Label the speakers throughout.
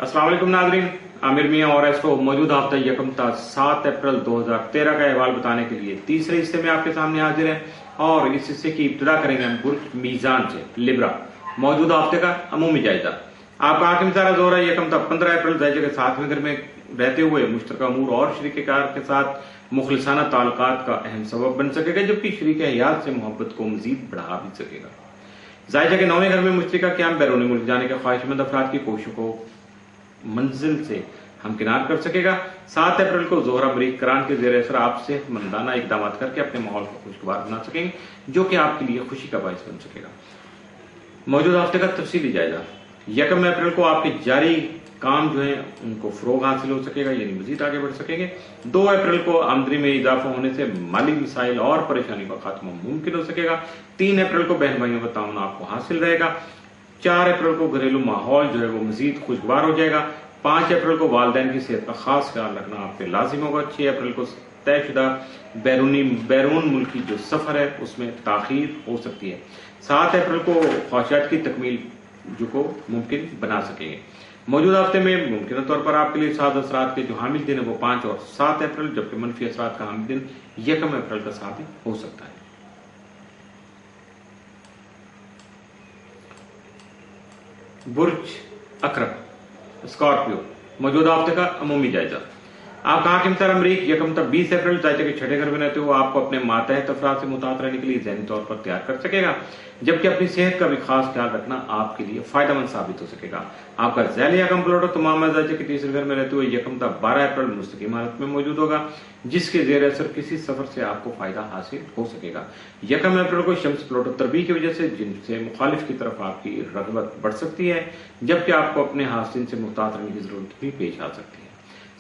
Speaker 1: अस्सलाम वालेकुम नाज़रीन, आमिर मियां और एस्ट्रो मौजूदा हफ्ता यकम ता 7 अप्रैल 2013 का अहवाल बताने के लिए तीसरे हिस्से में आपके सामने हाजिर है। और इस हिस्से की इब्तिदा करेंगे हम बुर्ज मीजान से। लिब्रा मौजूदा हफ्ते का अमूमी जायजा। आपका आखिरी सारा जोर है यकम ता 15 अप्रैल जायजे के 7वें घर में रहते हुए मुश्तरका अमूर और शरीक-ए-कार के साथ मुखलिसाना ताल्लुकात का अहम सबब बन सकेगा, जबकि शरीक-ए-हयात से मोहब्बत को मजीद बढ़ा भी सकेगा। जायजा के 9वें घर में मुश्तरका क्याम बैरून मुल्क जाने के ख्वाहिशमंद अफराद की कोशिशों को मंजिल से हमकिनार कर सकेगा। 7 अप्रैल को जोहरा मरीख करान के जेर असर आप सेहतमंदाना इकदाम करके अपने माहौल को खुशगवार बना सकेंगे, जो कि आपके लिए खुशी का बायस बन सकेगा। मौजूदा हफ्ते का तफसीली जायजा। 1 अप्रैल को आपके जारी काम जो है उनको फरोग हासिल हो सकेगा, यानी मजीद आगे बढ़ सकेंगे। 2 अप्रैल को आमदनी में इजाफा होने से माली मसाइल और परेशानी का खात्मा मुमकिन हो सकेगा। 3 अप्रैल को बहन भाइयों का ताउन आपको हासिल रहेगा। 4 अप्रैल को घरेलू माहौल जो है वो मजीद खुशगवार हो जाएगा। 5 अप्रैल को वालिदैन की सेहत का खास ख्याल रखना आप पे लाजिम होगा। 6 अप्रैल को तयशुदा बैरून मुल्की जो सफर है उसमें ताखीर हो सकती है। 7 अप्रैल को ख्वाहिशात की तकमील जो को मुमकिन बना सकेंगे। मौजूदा हफ्ते में मुमकिन तौर पर आपके लिए साद असरात के जो हामिल दिन है वो 5 और 7 अप्रैल, जबकि मनफी असरात का हामिल दिन 1 अप्रैल का साबित हो सकता है। बुर्ज अकरब स्कॉर्पियो मौजूदा हफ्ते का अमूमी जायजा। आपका हाकिम सर अमरीक 1 तक 20 अप्रैल जायजे के 6ठे घर में रहते हुए आपको अपने मातहत अफराद से मुतात रहने के लिए ज़हनी तौर पर तैयार कर सकेगा, जबकि अपनी सेहत का भी खास ख्याल रखना आपके लिए फायदेमंद साबित हो सकेगा। आपका ज़ैली या कंप्यूटर तमाम जायजे के तीसरे घर में रहते हुए 1 तक 12 अप्रैल मुस्तकिम हालत में मौजूद होगा, जिसके जेर असर किसी सफर से आपको फायदा हासिल हो सकेगा। 1 अप्रैल को शम्स प्लूटो तरबी की वजह से जिनसे मुखालिफ की तरफ आपकी रगबत बढ़ सकती है, जबकि आपको अपने हासिल से मुहतात रहने की जरूरत भी पेश आ सकती है।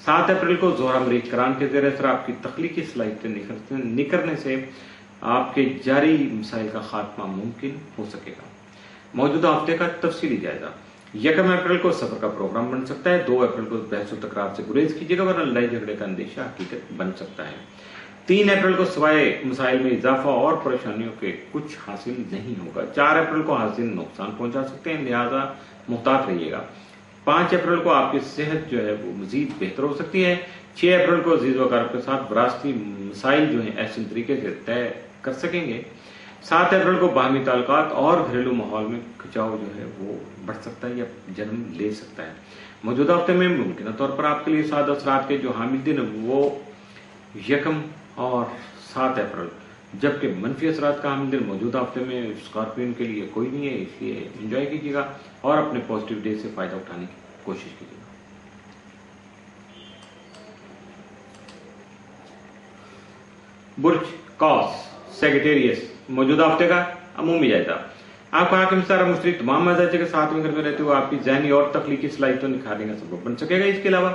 Speaker 1: 7 अप्रैल को जोहरा मरीख करान के जेर असर आपकी तख्लीकी सलाहियतें निखरने से आपके जारी मसाइल का खात्मा मुमकिन हो सकेगा। मौजूदा हफ्ते का तफसीली जायजा। 1 अप्रैल को सफर का प्रोग्राम बन सकता है। 2 अप्रैल को बहस तकरार से गुरेज कीजिएगा, वरना लड़ाई झगड़े का अंदेशा हकीकत बन सकता है। 3 अप्रैल को सवाए मसाइल में इजाफा और परेशानियों के कुछ हासिल नहीं होगा। 4 अप्रैल को हासिल नुकसान पहुंचा सकते हैं, लिहाजा मुहतात रहिएगा। 5 अप्रैल को आपकी सेहत जो है वो मजीद बेहतर हो सकती है। 6 अप्रैल को अजीज वकार के साथ विरासती मसाइल जो है ऐसे तरीके से तय कर सकेंगे। 7 अप्रैल को बाहमी ताल्लुकात और घरेलू माहौल में खिंचाव जो है वो बढ़ सकता है या जन्म ले सकता है। मौजूदा हफ्ते में मुमकिन तौर पर आपके लिए साद असरात के जो हामिल दिन वो 1 और 7 अप्रैल, जबकि मनफी असरात का हामिल दिन मौजूदा हफ्ते में स्कॉर्पियन के लिए कोई नहीं है, इसलिए एंजॉय कीजिएगा और अपने पॉजिटिव डे से फायदा उठाने की कोशिश कीजिएगा। बुर्ज कॉस सेक्रेटेरियस मौजूदा हफ्ते का अमूमी जायजा। आपका हाकिम सारा मुश्तरक तमाम जायजे के 7वें घर में रहते हुए आपकी ज़हनी और तख्लीकी सलाहियतों निखारने का सबब बन सकेगा। इसके अलावा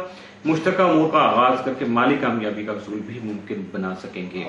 Speaker 1: मुश्तरका अमूर का आगाज करके माली कामयाबी का हसूल भी मुमकिन बना सकेंगे।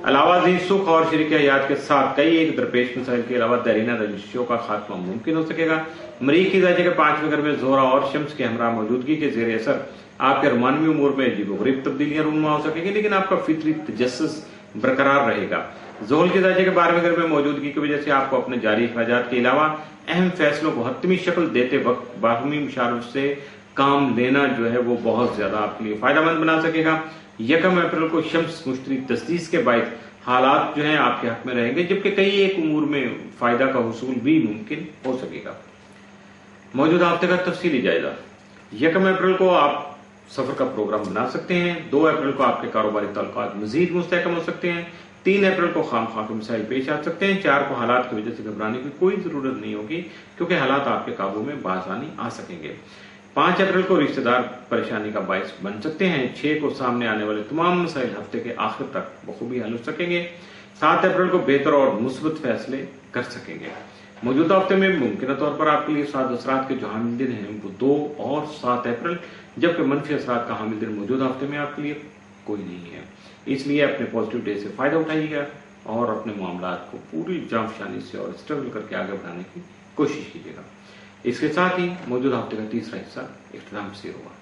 Speaker 1: अलावा सुख और शरीक-ए-हयात के साथ कई एक दरपेश मसाइल के अलावा देरीना रजिशों का खात्मा मुमकिन हो सकेगा। मरीख की जायजे के 5वें घर में जोहरा और शम्स के हमरा मौजूदगी के जेर असर आपके रुमानवी उमूर में अजीबोगरीब तब्दीलियां रूनुमा हो सकेंगी, लेकिन आपका फितरी तजस्सुस बरकरार रहेगा। जोहल के जायजे के 12वें घर में मौजूदगी की वजह से आपको अपने जारी अखराजात के अलावा अहम फैसलों को हतमी शक्ल देते वक्त बाहमी मुशावरत से काम लेना जो है वो बहुत ज्यादा आपके लिए फायदेमंद बना सकेगा। 1 अप्रैल को शम्स मुश्तरी तस्दीस के बाद हालात जो है आपके हक में रहेंगे, जबकि कई एक उमूर में फायदा का हुसूल भी मुमकिन हो सकेगा। मौजूदा हफ्ते का तफसीली जायजा। 1 अप्रैल को आप सफर का प्रोग्राम बना सकते हैं। 2 अप्रैल को आपके कारोबारी ताल्लुकात मजीद मुस्तहकम हो सकते हैं। 3 अप्रैल को खामखा के मसाइल पेश आ सकते हैं। 4 को हालात की वजह से घबराने की कोई जरूरत नहीं होगी, क्योंकि हालात आपके काबू में बासानी आ सकेंगे। 5 अप्रैल को रिश्तेदार परेशानी का बायस बन सकते हैं। 6 को सामने आने वाले तमाम मसाइल हफ्ते के आखिर तक बखूबी हल हो सकेंगे। 7 अप्रैल को बेहतर और मुस्बत फैसले कर सकेंगे। मौजूदा हफ्ते में मुमकिन तौर पर आपके लिए साद असरात के जो हामिल दिन हैं वो 2 और 7 अप्रैल, जबकि मनफी असरात का हामिल दिन मौजूदा हफ्ते में आपके लिए कोई नहीं है। इसलिए अपने पॉजिटिव डे से फायदा उठाइएगा और अपने मामलात को पूरी जांफशानी से और स्ट्रगल करके आगे बढ़ाने की कोशिश कीजिएगा। इसके साथ ही मौजूदा हफ्ते का तीसरा हिस्सा इख्तिताम से हुआ।